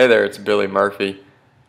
Hey there, it's Billy Murphy,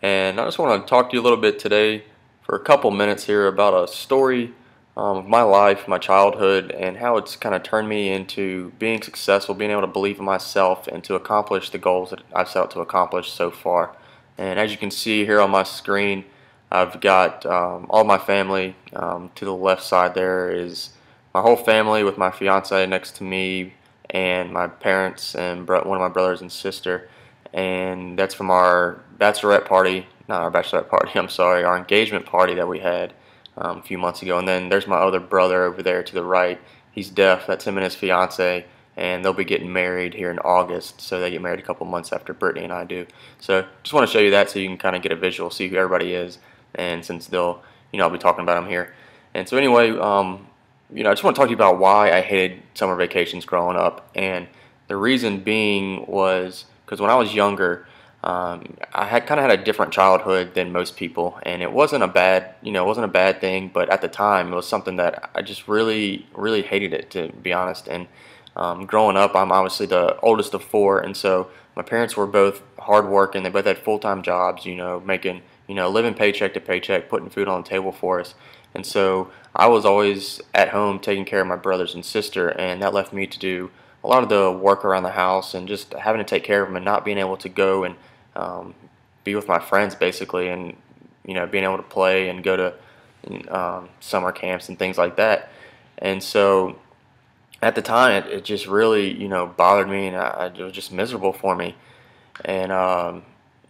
and I just want to talk to you a little bit today for a couple minutes here about a story of my life, my childhood, and how it's kind of turned me into being successful, being able to believe in myself, and to accomplish the goals that I've set out to accomplish so far. And as you can see here on my screen, I've got all my family. To the left side there is my whole family with my fiance next to me, and my parents and one of my brothers and sister, and that's from our bachelorette party, not our bachelorette party, I'm sorry, our engagement party that we had a few months ago. And then there's my other brother over there to the right. He's deaf. That's him and his fiance, and they'll be getting married here in August. So they get married a couple months after Brittany and I do. So just want to show you that so you can kind of get a visual, see who everybody is, and since they'll, I'll be talking about them here. And so anyway, I just want to talk to you about why I hated summer vacations growing up, and the reason being was because when I was younger, I had kind of had a different childhood than most people, and it wasn't a bad, it wasn't a bad thing, but at the time it was something that I just really, really hated it, to be honest. And growing up, I'm obviously the oldest of four, and so my parents were both hard working. They both had full-time jobs, making, living paycheck to paycheck, putting food on the table for us. And so I was always at home taking care of my brothers and sister, and that left me to do a lot of the work around the house and just having to take care of them and not being able to go and be with my friends basically, and being able to play and go to summer camps and things like that. And so at the time it just really bothered me, and it was just miserable for me. And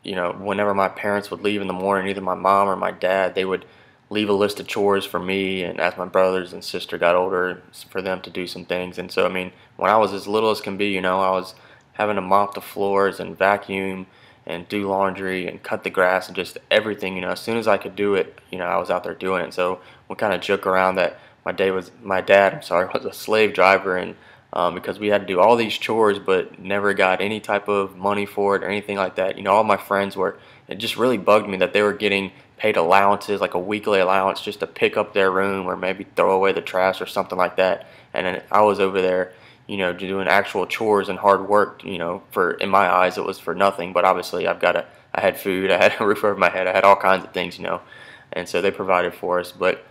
whenever my parents would leave in the morning, either my mom or my dad, they would leave a list of chores for me, and as my brothers and sister got older, for them to do some things. And so, I mean, when I was as little as can be, I was having to mop the floors and vacuum and do laundry and cut the grass and just everything. As soon as I could do it, I was out there doing it. So we kind of joke around that my dad, I'm sorry, was a slave driver, and because we had to do all these chores but never got any type of money for it or anything like that. All my friends were, it just really bugged me that they were getting paid allowances, like a weekly allowance, just to pick up their room or maybe throw away the trash or something like that. And then I was over there, doing actual chores and hard work, for, in my eyes, it was for nothing. But obviously I had food, I had a roof over my head, I had all kinds of things, and so they provided for us. But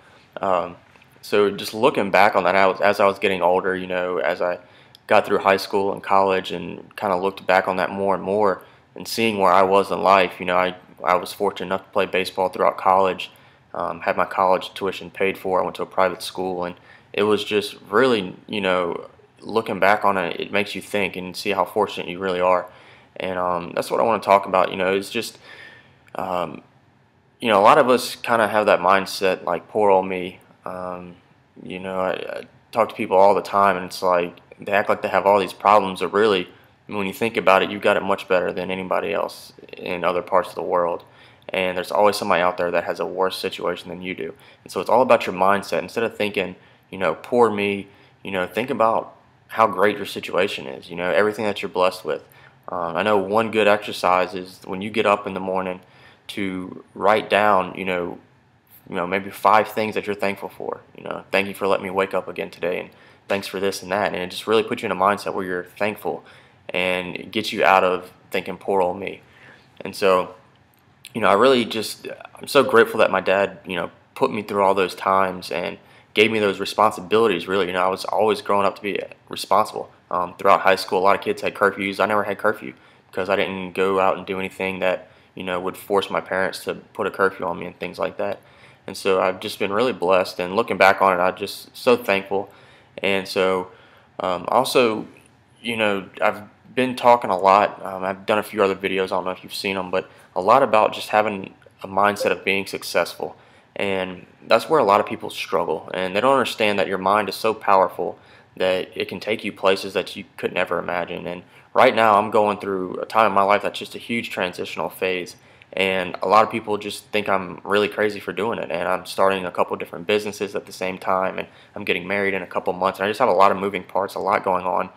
so just looking back on that, as I was getting older, as I got through high school and college, and kind of looked back on that more and more, and seeing where I was in life, I was fortunate enough to play baseball throughout college, had my college tuition paid for. I went to a private school, and it was just really, looking back on it, it makes you think and see how fortunate you really are. And that's what I want to talk about. It's just, um, a lot of us kind of have that mindset, like poor old me. I talk to people all the time, and it's like they act like they have all these problems, but really, when you think about it, you've got it much better than anybody else in other parts of the world. And there's always somebody out there that has a worse situation than you do. And so it's all about your mindset. Instead of thinking, poor me, think about how great your situation is, everything that you're blessed with. I know one good exercise is when you get up in the morning to write down, maybe 5 things that you're thankful for. Thank you for letting me wake up again today, and thanks for this and that. And it just really puts you in a mindset where you're thankful, and it gets you out of thinking poor old me. And so, I really just, I'm so grateful that my dad, put me through all those times and gave me those responsibilities. Really, I was always growing up to be responsible. Throughout high school, a lot of kids had curfews. I never had curfew because I didn't go out and do anything that, would force my parents to put a curfew on me and things like that. And so I've just been really blessed, and looking back on it, I'm just so thankful. And so also, I've been talking a lot. I've done a few other videos, I don't know if you've seen them, but a lot about just having a mindset of being successful. And that's where a lot of people struggle, and they don't understand that your mind is so powerful that it can take you places that you could never imagine. And right now I'm going through a time in my life that's just a huge transitional phase, and a lot of people just think I'm really crazy for doing it. And I'm starting a couple different businesses at the same time, and I'm getting married in a couple months, and I just have a lot of moving parts, a lot going on.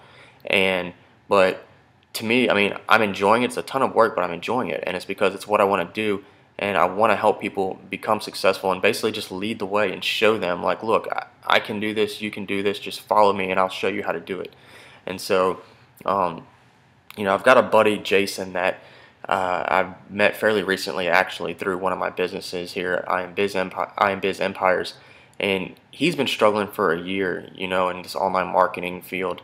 And but to me, I mean, I'm enjoying it. It's a ton of work, but I'm enjoying it, and it's because it's what I want to do, and I want to help people become successful and basically just lead the way and show them, like, look, I can do this, you can do this, just follow me and I'll show you how to do it. And so, I've got a buddy, Jason, that I've met fairly recently, actually, through one of my businesses here at I Am Biz Empires, and he's been struggling for a year, in this online marketing field,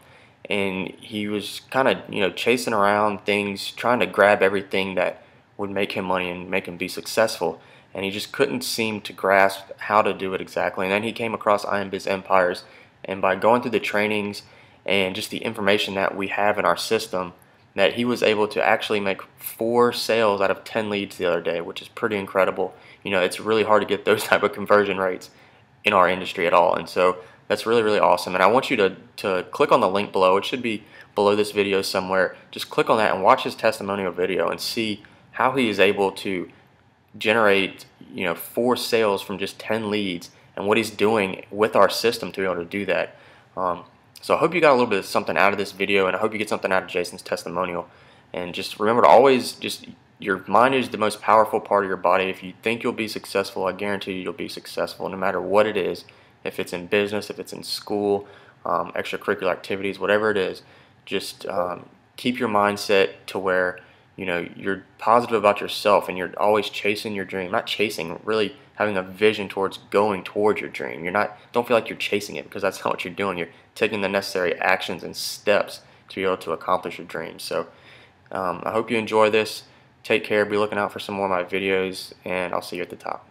and he was kind of, chasing around things, trying to grab everything that would make him money and make him be successful, and he just couldn't seem to grasp how to do it exactly. And then he came across I Am Biz Empires, and by going through the trainings and just the information that we have in our system, that he was able to actually make 4 sales out of 10 leads the other day, which is pretty incredible. It's really hard to get those type of conversion rates in our industry at all, and so that's really, really awesome. And I want you to click on the link below. It should be below this video somewhere. Just click on that and watch his testimonial video and see how he is able to generate 4 sales from just 10 leads, and what he's doing with our system to be able to do that. So I hope you got a little bit of something out of this video, and I hope you get something out of Jason's testimonial. And just remember to always your mind is the most powerful part of your body. If you think you'll be successful, I guarantee you'll be successful no matter what it is. If it's in business, if it's in school, extracurricular activities, whatever it is, just keep your mindset to where you're positive about yourself, and you're always chasing your dream. Not chasing, really having a vision towards going towards your dream. Don't feel like you're chasing it, because that's not what you're doing. You're taking the necessary actions and steps to be able to accomplish your dreams. So I hope you enjoy this. Take care. Be looking out for some more of my videos, and I'll see you at the top.